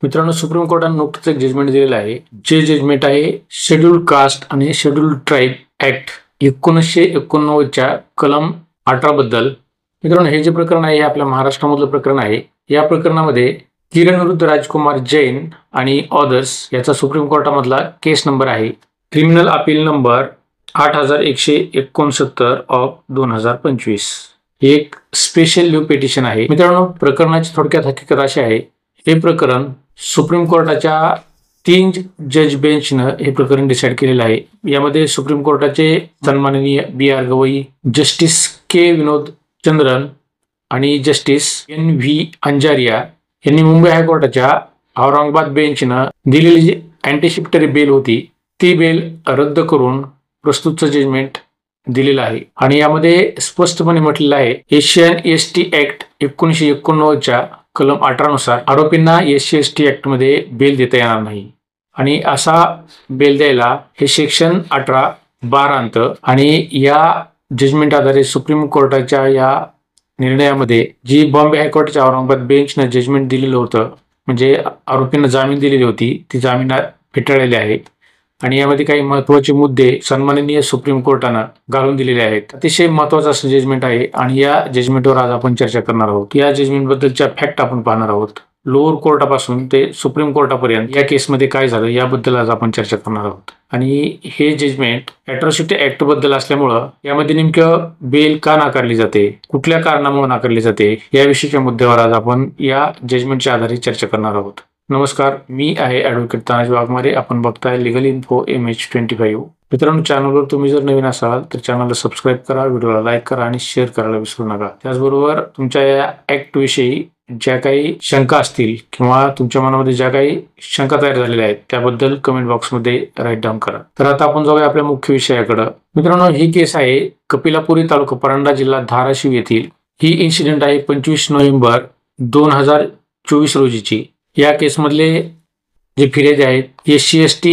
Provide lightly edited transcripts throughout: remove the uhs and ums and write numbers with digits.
मित्रांनो, सुप्रीम कोर्टाने नुकतंच एक जजमेंट दिलेलं आहे. जे जजमेंट आहे शेड्यूल्ड कास्ट आणि शेड्यूल्ड ट्राईब ऍक्ट 1989च्या कलम 18 बद्दल. मित्रांनो, हे जे प्रकरण आहे हे आपल्या महाराष्ट्रामधलं प्रकरण आहे. या प्रकरणामध्ये किरण विरुद्ध राजकुमार जैन आणि ऑदर्स याचा सुप्रीम कोर्टामधला केस नंबर आहे. Criminal appeal number 8169 of 2025. एक स्पेशल लीव पिटिशन आहे. मित्रांनो, प्रकरणाची थोडक्यात हकीकत अशी आहे. हे प्रकरण सुप्रीम कोर्टाच्या 3 जज बेंचनं हे प्रकरण डिसाईड केलेलं आहे. यामध्ये सुप्रीम कोर्टाचे सन्माननीय BR गवई, जस्टिस K विनोद चंद्रन आणि जस्टिस NV अंजारिया यांनी मुंबई हायकोर्टाच्या औरंगाबाद बेंचनं दिलेली जी अँटीसिपेटरी बेल होती ती बेल रद्द करून प्रस्तुतचं जजमेंट दिलेलं आहे. आणि यामध्ये स्पष्टपणे म्हटलेलं आहे, एशियन ST ऍक्ट 1989च्या कलम 18 नुसार आरोपींना SC/ST ऍक्ट मध्ये बेल देता येणार नाही. आणि असा बेल द्यायला हे सेक्शन 18(12) अंत. आणि या जजमेंट आधारे सुप्रीम कोर्टाच्या या निर्णयामध्ये जी बॉम्बे हायकोर्टाच्या औरंगाबाद बेंचनं जजमेंट दिलेलं होतं, म्हणजे आरोपींना जामीन दिलेली होती, ती जामीन फेटाळलेली आहे. आणि यामध्ये काही महत्त्वाचे मुद्दे सन्माननीय सुप्रीम कोर्टानं घालून दिलेले आहेत. अतिशय महत्त्वाचं असं जजमेंट आहे आणि या जजमेंटवर आज आपण चर्चा करणार आहोत. या जजमेंट बद्दलच्या फॅक्ट आपण पाहणार आहोत. लोअर कोर्टापासून ते सुप्रीम कोर्टापर्यंत या केसमध्ये काय झालं याबद्दल आज आपण चर्चा करणार आहोत. आणि हे जजमेंट अॅट्रॉसिटी ऍक्ट बद्दल असल्यामुळं यामध्ये नेमकं बेल का नाकारली जाते, कुठल्या कारणामुळे नाकारली जाते, याविषयीच्या मुद्द्यावर आज आपण या जजमेंटच्या आधारे चर्चा करणार आहोत. नमस्कार, मी आहे ॲडव्होकेट तानाजी वाघमारे. आपण बघताय लिगल इन्फो MH25. मित्रांनो, चॅनलवर तुम्ही जर नवीन असाल तर चॅनलला सबस्क्राईब करा, व्हिडिओला लाईक करा आणि शेअर करायला विसरू नका. त्याचबरोबर तुमच्या या ऍक्ट विषयी ज्या काही शंका असतील किंवा तुमच्या मनामध्ये ज्या काही शंका तयार झालेल्या आहेत त्याबद्दल कमेंट बॉक्समध्ये राईट डाऊन करा. तर आता आपण जाऊया आपल्या मुख्य विषयाकडे. मित्रांनो, ही केस आहे कपिलापुरी तालुका परांडा जिल्हा धाराशिव येथील. ही इन्सिडेंट आहे 25 नोव्हेंबर 2024 रोजीची. या केसमधले जे फिर्यादी आहेत SC/ST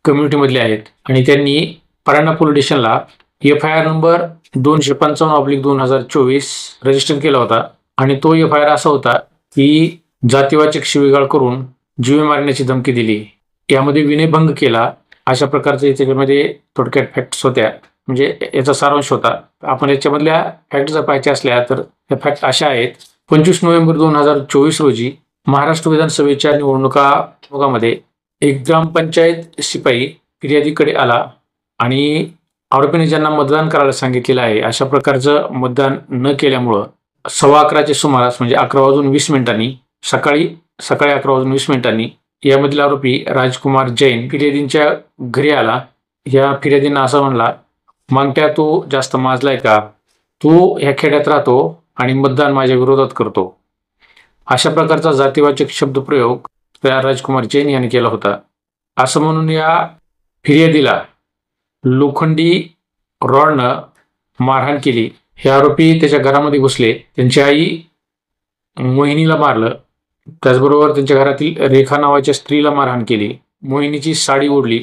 कम्युनिटीमधले आहेत आणि त्यांनी परांडा पोलीस स्टेशनला FIR नंबर 255/2024 रजिस्टर केला होता. आणि तो FIR असा होता की जातीवाचक शिवीगाळ करून जीवे मारण्याची धमकी दिली, यामध्ये विनयभंग केला, अशा प्रकारचे त्याच्यामध्ये थोडक्यात फॅक्ट्स होत्या. म्हणजे याचा सारांश होता. आपण याच्यामधल्या फॅक्ट जर पाहायच्या असल्या तर या फॅक्ट अशा आहेत. 25 नोव्हेंबर 2024 रोजी महाराष्ट्र विधानसभेच्या निवडणुकामध्ये एक ग्रामपंचायत शिपाई फिर्यादीकडे आला आणि आरोपीने ज्यांना मतदान करायला सांगितलेलं आहे अशा प्रकारचं मतदान न केल्यामुळं 11:15च्या सुमारास, म्हणजे 11:20 सकाळी 11:20 यामधील आरोपी राजकुमार जैन फिर्यादींच्या घरी आला. या फिर्यादींना असं म्हणला, मागट्या तू जास्त माजलाय का, तू ह्या खेड्यात राहतो आणि मतदान माझ्या विरोधात करतो, अशा प्रकारचा जातीवाचक शब्दप्रयोग त्या राजकुमार जैन यांनी केला होता. असं म्हणून या फिर्यादीला लोखंडी रॉडनं मारहाण केली. हे आरोपी त्याच्या घरामध्ये घुसले, त्यांची आई मोहिनीला मारलं, त्याचबरोबर त्यांच्या घरातील रेखा नावाच्या स्त्रीला मारहाण केली, मोहिनीची साडी ओढली,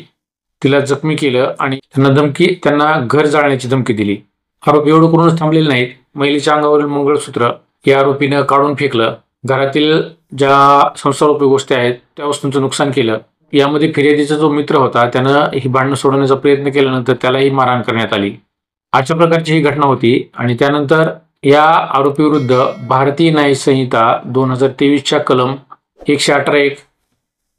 तिला जखमी केलं आणि त्यांना घर जाळण्याची धमकी दिली. आरोपी एवढं करूनच थांबलेले नाहीत. महिलेच्या अंगावरील मंगळसूत्र या आरोपीनं काढून फेकलं. घरातील ज्या संसारोपयोगी गोष्टी आहेत त्या वस्तूंचं नुकसान केलं. यामध्ये फिर्यादीचा जो मित्र होता त्यानं ही भांडणं सोडवण्याचा प्रयत्न केल्यानंतर त्यालाही मारहाण करण्यात आली. अशा प्रकारची ही घटना होती. आणि त्यानंतर या आरोपीविरुद्ध भारतीय न्याय संहिता 2023च्या कलम 118(1),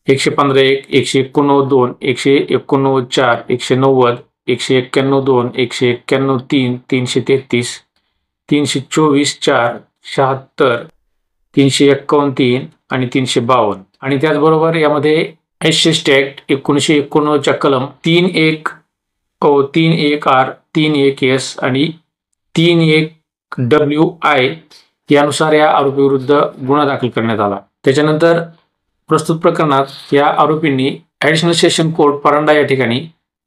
115(1), 189(2), 189(4), 190, 191(2), 191(3), 333, 324(4), 76, 351(3) आणि 352. आणि त्याचबरोबर यामध्ये SC/ST ऍक्ट 1989च्या कलम 3(1)(O), 3(1)(R), 3(1)(S) आणि 3(1)(WI) यानुसार या आरोपीविरुद्ध गुन्हा दाखल करण्यात आला. त्याच्यानंतर प्रस्तुत प्रकरणात या आरोपींनी ॲडिशनल सेशन कोर्ट परांडा या ठिकाणी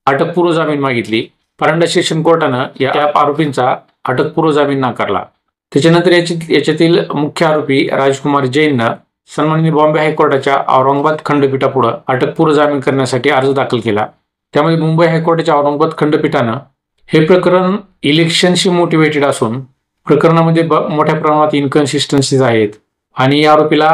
अटकपूर्व जामीन मागितली. परांडा सेशन कोर्टानं या आरोपींचा अटकपूर्व जामीन नाकारला. त्याच्यानंतर याच्यातील मुख्य आरोपी राजकुमार जैननं सन्माननीय बॉम्बे हायकोर्टाच्या औरंगाबाद खंडपीठापुढे अटकपूर्व जामीन करण्यासाठी अर्ज दाखल केला. त्यामध्ये मुंबई हायकोर्टाच्या औरंगाबाद खंडपीठानं हे प्रकरण इलेक्शनशी मोटिवेटेड असून प्रकरणामध्ये मोठ्या प्रमाणात इनकन्सिस्टन्सीज आहेत आणि या आरोपीला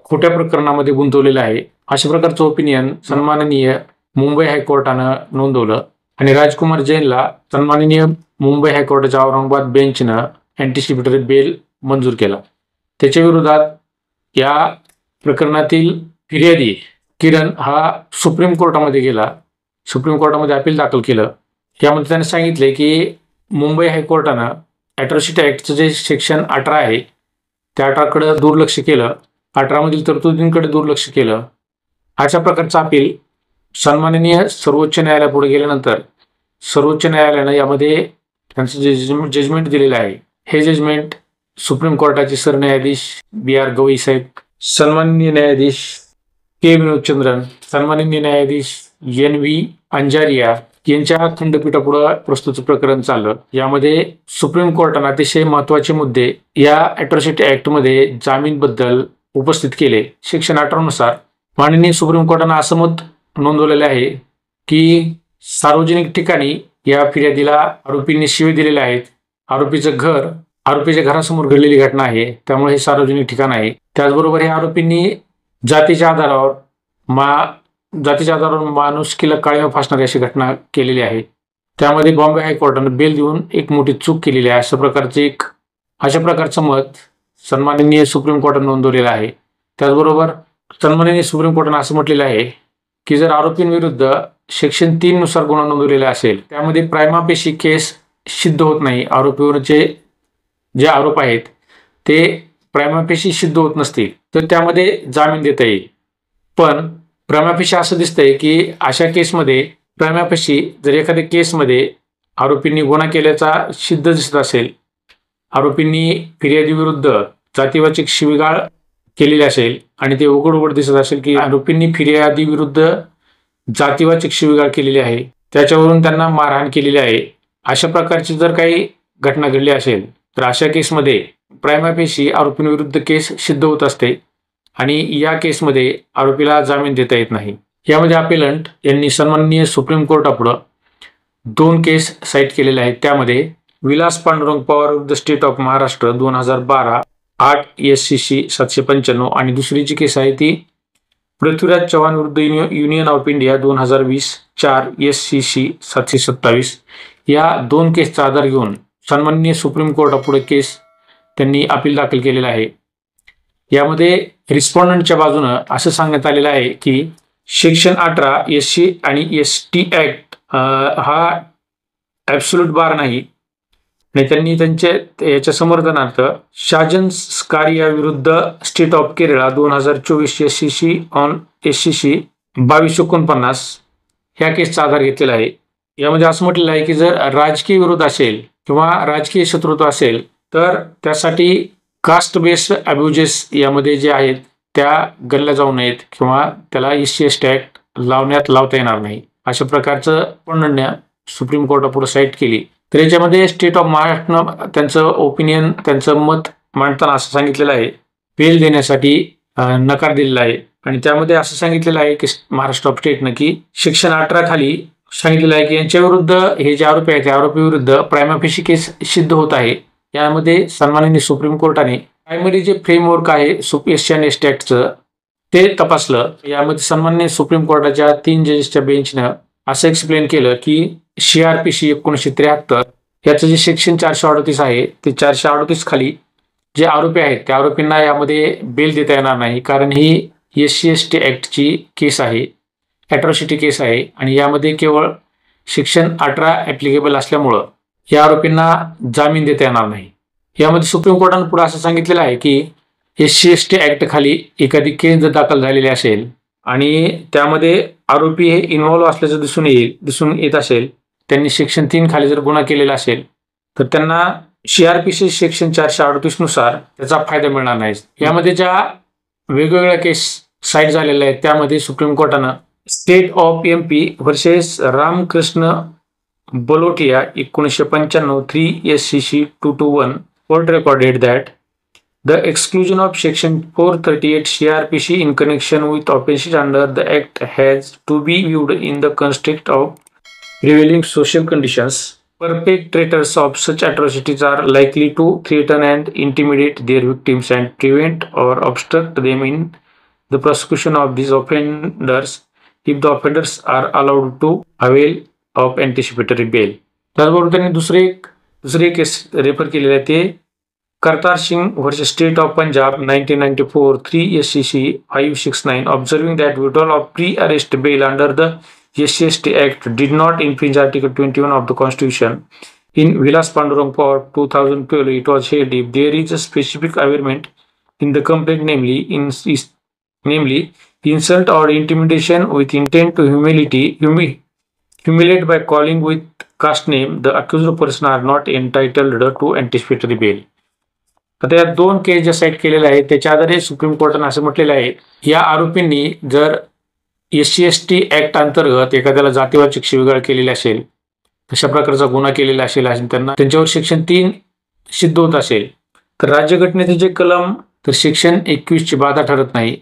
खोट्या प्रकरणामध्ये गुंतवलेलं आहे, अशा प्रकारचं ओपिनियन सन्माननीय मुंबई हायकोर्टानं नोंदवलं आणि राजकुमार जैनला सन्माननीय मुंबई हायकोर्टाच्या औरंगाबाद बेंचनं अँटिसिपेटरी बेल मंजूर केला. त्याच्या विरोधात या प्रकरणातील फिर्यादी किरण हा सुप्रीम कोर्टामध्ये गेला, सुप्रीम कोर्टामध्ये अपील दाखल केलं. यामध्ये त्याने सांगितले की मुंबई हायकोर्टानं ॲट्रॉसिटी ॲक्टचं जे सेक्शन 18 आहे त्या 18कडे दुर्लक्ष केलं, 18 मधील तरतुदींकडे दुर्लक्ष केलं. अशा प्रकारचं अपील सन्माननीय सर्वोच्च न्यायालयापुढे गेल्यानंतर सर्वोच्च न्यायालयानं यामध्ये त्यांचं जे जजमेंट दिलेलं आहे, हे जजमेंट सुप्रीम कोर्टाचे सरन्यायाधीश BR गवई साहेब, सन्माननीय न्यायाधीश के विनोदचंद्रन, सन्माननीय न्यायाधीश NV अंजारिया यांच्या खंडपीठापुढे प्रस्तुत प्रकरण चाललं. यामध्ये सुप्रीम कोर्टानं अतिशय महत्त्वाचे मुद्दे या ॲट्रॉसिटी ॲक्टमध्ये जामीनबद्दल उपस्थित केले. सेक्शन 18 नुसार माननीय सुप्रीम कोर्टानं असं मत नोंदवलेलं आहे की सार्वजनिक ठिकाणी या फिर्यादीला आरोपींनी शिवे दिलेले आहेत. आरोपीच्या घरासमोर घडलेली घटना आहे, त्यामुळे हे सार्वजनिक ठिकाण आहे. त्याचबरोबर हे आरोपींनी जातीच्या आधारावर माणुसकीला काळीमा फासणारी अशी घटना केलेली आहे. त्यामध्ये बॉम्बे हायकोर्टानं बेल देऊन एक मोठी चूक केलेली आहे, अशा प्रकारचं मत सन्माननीय सुप्रीम कोर्टानं नोंदवलेलं आहे. त्याचबरोबर सन्माननीय सुप्रीम कोर्टानं असं म्हटलेलं आहे की जर आरोपींविरुद्ध सेक्शन 3 नुसार गुन्हा नोंदवलेला असेल, त्यामध्ये प्रायमा फेशी केस सिद्ध होत नाही, आरोपीवरचे जे आरोप आहेत ते प्रायमा फेशी सिद्ध होत नसतील तर त्यामध्ये जामीन देता येईल. पण प्रायमा फेशी असं दिसतंय की अशा केसमध्ये प्रायमा फेशी जर एखाद्या केसमध्ये आरोपींनी गुन्हा केल्याचा सिद्ध दिसत असेल, आरोपींनी फिर्यादीविरुद्ध जातीवाचक शिवीगाळ केलेली असेल आणि ते उघड दिसत असेल की आरोपींनी फिर्यादीविरुद्ध जातीवाचक शिवीगाळ केलेली आहे, त्याच्यावरून त्यांना मारहाण केलेली आहे, अशा प्रकारची जर काही घटना घडली असेल तर अशा केसमध्ये प्रायमा फेशी आरोपींविरुद्ध केस सिद्ध होत असते आणि या केसमध्ये आरोपीला जामीन देता येत नाही. यामध्ये अपेलंट यांनी सन्माननीय सुप्रीम कोर्टापुढं 2 केस साईट केलेले आहेत. त्यामध्ये विलास पांडुरंग पवार विरुद्ध स्टेट ऑफ महाराष्ट्र 2012 8 SCC 795 आणि दुसरी जी केस आहे ती पृथ्वीराज चव्हाण विरुद्ध युनियन ऑफ इंडिया 2020 4 SCC 727. या 2 केसचा आधार घेऊन सन्माननीय सुप्रीम कोर्टापुढे केस त्यांनी अपील दाखल केलेलं आहे. यामध्ये रिस्पॉन्डंटच्या बाजूनं असं सांगण्यात आलेलं आहे की सेक्शन 18 SC आणि ST ॲक्ट हा ॲब्सोल्यूट बार नाही आणि त्यांनी याच्या समर्थनार्थ शाजन स्कारिया विरुद्ध state of Kerala 2024 SCC on SCC 2249 ह्या केसचा आधार घेतलेला आहे. यामध्ये असं म्हटलेलं आहे की जर राजकीय विरोध असेल किंवा राजकीय शत्रुत्व असेल तर त्यासाठी कास्ट बेस्ड अब्युजेस यामध्ये जे आहेत त्या गणल्या जाऊ नयेत किंवा त्याला SC/ST ॲक्ट लावता येणार नाही, अशा प्रकारचं वर्णना सुप्रीम कोर्टापुढे साईट केली. तर याच्यामध्ये स्टेट ऑफ महाराष्ट्रनं त्यांचं ओपिनियन, त्यांचं मत मांडताना असं सांगितलेलं आहे, बेल देण्यासाठी नकार दिलेला आहे आणि त्यामध्ये असं सांगितलेलं आहे की महाराष्ट्र ऑफ स्टेटनं की सेक्शन 18 खाली सांगितलेलं आहे की यांच्या विरुद्ध हे जे आरोपी आहेत त्या आरोपीविरुद्ध प्रायमा फेशी केस सिद्ध होत आहे. यामध्ये सन्माननीय सुप्रीम कोर्टाने प्रायमरी जे फ्रेमवर्क आहे SC आणि ST ॲक्टचं ते तपासलं. यामध्ये सन्माननीय सुप्रीम कोर्टाच्या 3 जजेसच्या बेंचनं असं एक्सप्लेन केलं की CRPC 1973 याचं जे सेक्शन 438 आहे ते 438 खाली जे आरोपी आहेत त्या आरोपींना यामध्ये बेल देता येणार नाही, कारण ही SC/ST ॲक्टची केस आहे, ॲट्रॉसिटी केस आहे आणि यामध्ये केवळ सेक्शन 18 ॲप्लिकेबल असल्यामुळं या आरोपींना जामीन देता येणार नाही. यामध्ये सुप्रीम कोर्टानं पुढे असं सांगितलेलं आहे की SC/ST ॲक्ट खाली एखादी केस जर दाखल झालेली असेल आणि त्यामध्ये आरोपी हे इन्व्हॉल्व्ह असल्याचं दिसून येत असेल, त्यांनी सेक्शन 3 खाली जर गुन्हा केलेला असेल तर त्यांना CRPC सेक्शन 438 नुसार त्याचा फायदा मिळणार नाही. यामध्ये ज्या वेगवेगळ्या केस साईट झालेल्या आहेत त्यामध्ये सुप्रीम कोर्टानं state of MP versus Ramkrishna Balotia 1995 3 SCC 221 court recorded that the exclusion of section 438 CRPC in connection with offenses under the act has to be viewed in the context of prevailing social conditions. Perpetrators of such atrocities are likely to threaten and intimidate their victims and prevent or obstruct them in the prosecution of these offenders if the offenders are allowed to avail of anticipatory bail. त्याचबरोबर त्यांनी दुसरे केस refer केलेले आहे ते Kartar Singh versus state of Punjab 1994 3 SCC 569 observing that withdrawal of pre-arrest bail under the SCST Act did not infringe Article 21 of the Constitution. In Vilas Pandurang Court 2012, it was held if there is a specific averment in the complaint, namely insult or intimidation with intent to humiliate by calling with caste name, the accused person are not entitled to anticipatory bail. आता या दोन केस ज्या site केलेल्या आहेत त्याच्या आधारे supreme कोर्टाने असं म्हटलेलं आहे या आरोपींनी जर SCST ऍक्ट अंतर्गत एखाद्याला जातीवाचक शिवीगाळ केलेली असेल, अशा प्रकारचा गुन्हा केलेला असेल आणि त्यांच्यावर सेक्शन 3 सिद्ध होत असेल तर राज्यघटनेचे जे कलम तर सेक्शन 21 ची बाधा ठरत नाही.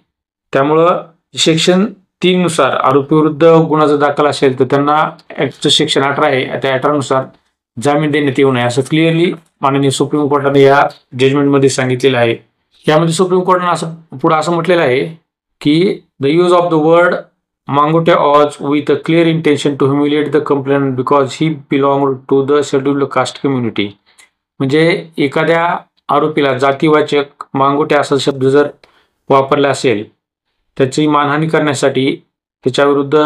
त्यामुळं सेक्शन 3 नुसार आरोपी विरुद्ध गुन्हा जर दाखल असेल तर त्यांना ऍक्टचं सेक्शन 18 आहे त्या 18 नुसार जामीन देण्यात येऊ नये असं क्लिअरली माननीय सुप्रीम कोर्टाने या जजमेंटमध्ये सांगितलेलं आहे. यामध्ये सुप्रीम कोर्टाने असं म्हटलेलं आहे की the use of the word मांगोटे was with a clear intention to humiliate the complaint because he belong to the scheduled caste community. म्हणजे एखाद्या आरोपीला जातीवाचक मांगोटे असा शब्द जर वापरला असेल त्याची मानहानी करण्यासाठी त्याच्याविरुद्ध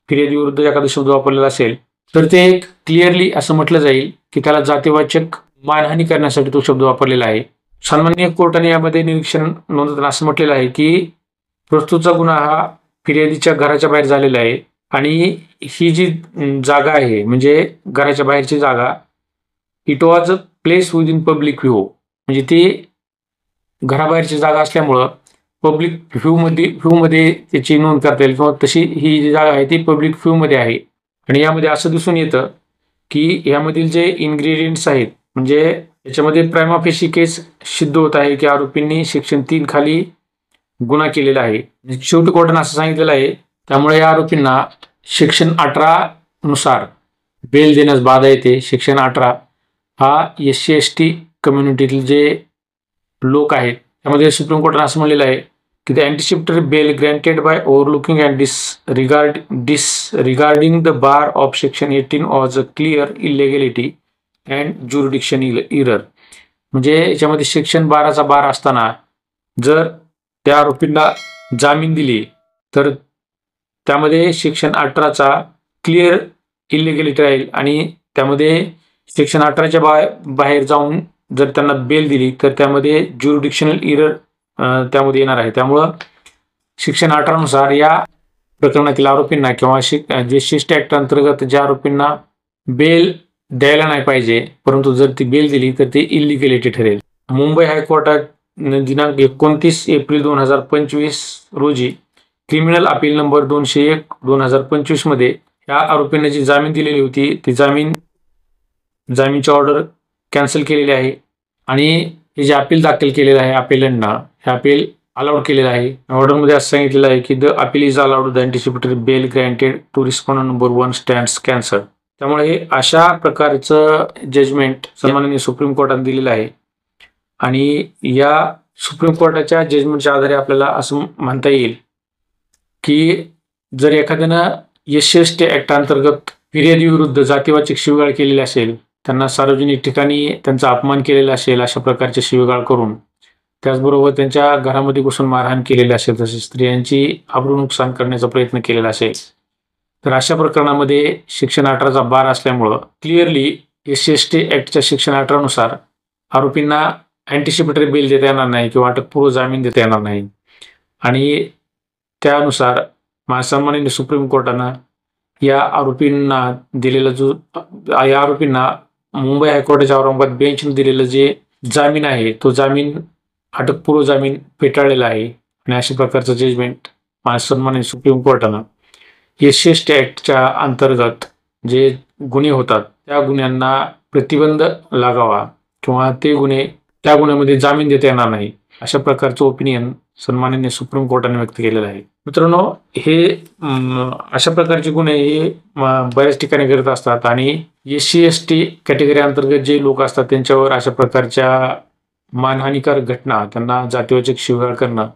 फिर्यादी विरुद्ध एखादा शब्द वापरलेला असेल तर ते एक क्लिअरली असं म्हटलं जाईल की त्याला जातीवाचक मानहानी करण्यासाठी तो शब्द वापरलेला आहे. सन्माननीय कोर्टाने यामध्ये निरीक्षण नोंदवताना असं म्हटलेलं आहे की प्रस्तुतचा गुन्हा हा फिर्यादीच्या घराच्या बाहेर झालेला आहे आणि ही जी जागा आहे म्हणजे घराच्या बाहेरची जागा it was a place with in public view, म्हणजे ती घराबाहेरची जागा असल्यामुळं पब्लिक व्ह्यूमध्ये त्याची नोंद करता येईल किंवा तशी ही जी जागा आहे ती पब्लिक व्ह्यूमध्ये आहे. आणि यामध्ये असं दिसून येतं की यामधील जे इन्ग्रेडियंट्स आहेत म्हणजे याच्यामध्ये प्रायमा फेशी केस सिद्ध होत आहे की आरोपींनी सेक्शन 3 खाली गुन्हा केलेला आहे. शेवटी कोर्टाने असं सांगितलेलं आहे त्यामुळे या आरोपींना सेक्शन 18 नुसार बेल देण्यास बाधा येते. सेक्शन 18 हा SC/ST कम्युनिटीतील जे लोक आहेत त्यामध्ये सुप्रीम कोर्टाने असं म्हणलेलं आहे की the anticipatory bail granted by overlooking and disregarding the bar of section 18 was a clear illegality and jurisdiction error. म्हणजे याच्यामध्ये सेक्शन 12चा बार असताना जर त्या आरोपींना जामीन दिली तर त्यामध्ये सेक्शन 18चा क्लिअर इलिगॅलिटी राहील आणि त्यामध्ये सेक्शन 18च्या बाहेर जाऊन जर त्यांना बेल दिली तर त्यामध्ये ज्युरिडिक्शनल इरर त्यामध्ये येणार आहे. त्यामुळं सेक्शन 18 नुसार या प्रकरणातील आरोपींना किंवा SCST ऍक्ट अंतर्गत ज्या आरोपींना बेल द्यायला नाही पाहिजे परंतु जर ती बेल दिली तर ते इलिगॅलिटी ठरेल. मुंबई हायकोर्टात दिनांक 29 एप्रिल 2025 रोजी क्रिमिनल अपील नंबर 201/2025 मध्ये या आरोपींना जी जामीन दिलेली होती ती जामीनची ऑर्डर कॅन्सल केलेली आहे आणि हे जे अपील दाखल केलेलं आहे अपेलंटना हे अपील अलाउड केलेलं आहे. ऑर्डरमध्ये असं सांगितलेलं आहे की the appeal is allowed the anticipatory bail granted to respondent number 1 stands cancel. त्यामुळे अशा प्रकारचं जजमेंट सन्माननीय सुप्रीम कोर्टाने दिलेलं आहे आणि या सुप्रीम कोर्टाच्या जजमेंटच्या आधारे आपल्याला असं म्हणता येईल की जर एखाद्यानं SC/ST ऍक्ट अंतर्गत फिर्यादी विरुद्ध जातीवाचक शिवीगाळ केलेली असेल, त्यांना सार्वजनिक ठिकाणी त्यांचा अपमान केलेला असेल अशा प्रकारचे शिवीगाळ करून, त्याचबरोबर त्यांच्या घरामध्ये घुसून मारहाण केलेली असेल, तसेच स्त्रियांची आबरू नुकसान करण्याचा प्रयत्न केलेला असेल तर अशा प्रकरणामध्ये सेक्शन 18चा बार असल्यामुळं क्लिअरली SC/ST ऍक्टच्या सेक्शन 18 नुसार आरोपींना अँटिसिपेटरी बेल देता येणार नाही किंवा अटकपूर्व जामीन देता येणार नाही आणि त्यानुसार सन्माननीय सुप्रीम कोर्टानं या आरोपींना मुंबई हायकोर्टाच्या औरंगाबाद बेंचने दिलेलं जे जामीन आहे तो जामीन अटकपूर्व जामीन फेटाळलेला आहे आणि अशा प्रकारचं जजमेंट सन्माननीय सुप्रीम कोर्टानं SC/ST ऍक्टच्या अंतर्गत जे गुन्हे होतात त्या गुन्ह्यांना प्रतिबंध लागावा किंवा त्या गुन्ह्यामध्ये जामीन देता येणार नाही अशा प्रकारचं ओपिनियन सन्माननीय सुप्रीम कोर्टाने व्यक्त केलेलं आहे. मित्रांनो, हे अशा प्रकारचे गुन्हे हे बऱ्याच ठिकाणी करत असतात आणि SC/ST कॅटेगरी अंतर्गत जे लोक असतात त्यांच्यावर अशा प्रकारच्या मानहानिकारक घटना, त्यांना जातीवाचक शिवीगाळ करणं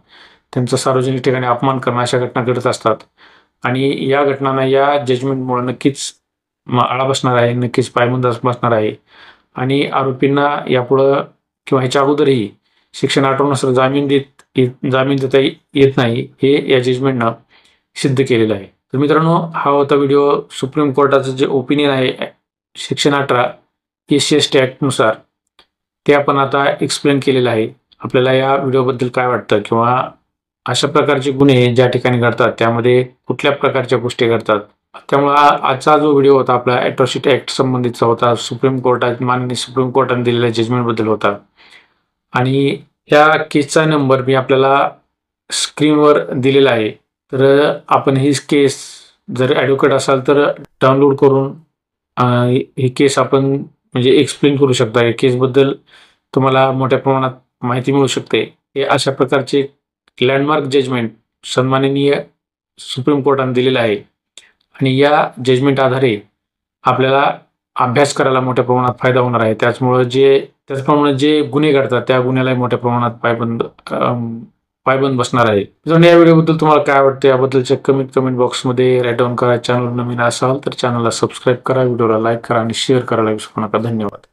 त्यांचा सार्वजनिक ठिकाणी अपमान करणं अशा घटना घडत असतात आणि या घटनांना या जजमेंटमुळे नक्कीच आळा बसणार आहे, नक्कीच पायबंद बसणार आहे आणि आरोपींना यापुढं किंवा ह्याच्या अगोदरही सेक्शन 18 नुसार जामीन देता येत नाही, हे या जजमेंटनं सिद्ध केलेलं आहे. तर मित्रांनो, हा होता व्हिडिओ. सुप्रीम कोर्टाचं जे ओपिनियन आहे सेक्शन 18 SC/ST ॲक्टनुसार, ते आपण आता एक्सप्लेन केलेलं आहे. आपल्याला या व्हिडिओबद्दल काय वाटतं किंवा अशा प्रकारचे गुन्हे ज्या ठिकाणी घडतात त्यामध्ये कुठल्या प्रकारच्या गोष्टी घडतात. त्यामुळे आजचा जो व्हिडिओ होता आपला ॲट्रॉसिटी ॲक्ट संबंधीचा होता. माननीय सुप्रीम कोर्टाने दिलेल्या जजमेंटबद्दल होता आणि या केसचा नंबर मी आपल्याला स्क्रीनवर दिलेला आहे. तर आपण ही केस जर ॲडव्होकेट असाल तर डाउनलोड करून ही केस आपण म्हणजे एक्सप्लेन करू शकता. या केसबद्दल तुम्हाला मोठ्या प्रमाणात माहिती मिळू शकते. हे अशा प्रकारचे लँडमार्क जजमेंट सन्माननीय सुप्रीम कोर्टाने दिलेलं आहे आणि या जजमेंट आधारे आपल्याला अभ्यास करायला मोठ्या प्रमाणात फायदा होणार आहे. त्याचप्रमाणे जे गुन्हे घडतात त्या गुन्ह्यालाही मोठ्या प्रमाणात पायबंद बसणार आहे. मित्रांनो, या व्हिडिओबद्दल तुम्हाला काय वाटतं याबद्दलच्या कमेंट बॉक्समध्ये राईट डाऊन करा. चॅनल नवीन असाल तर चॅनलला सबस्क्राईब करा, व्हिडिओला लाईक करा आणि शेअर करायला विसरू नका. धन्यवाद.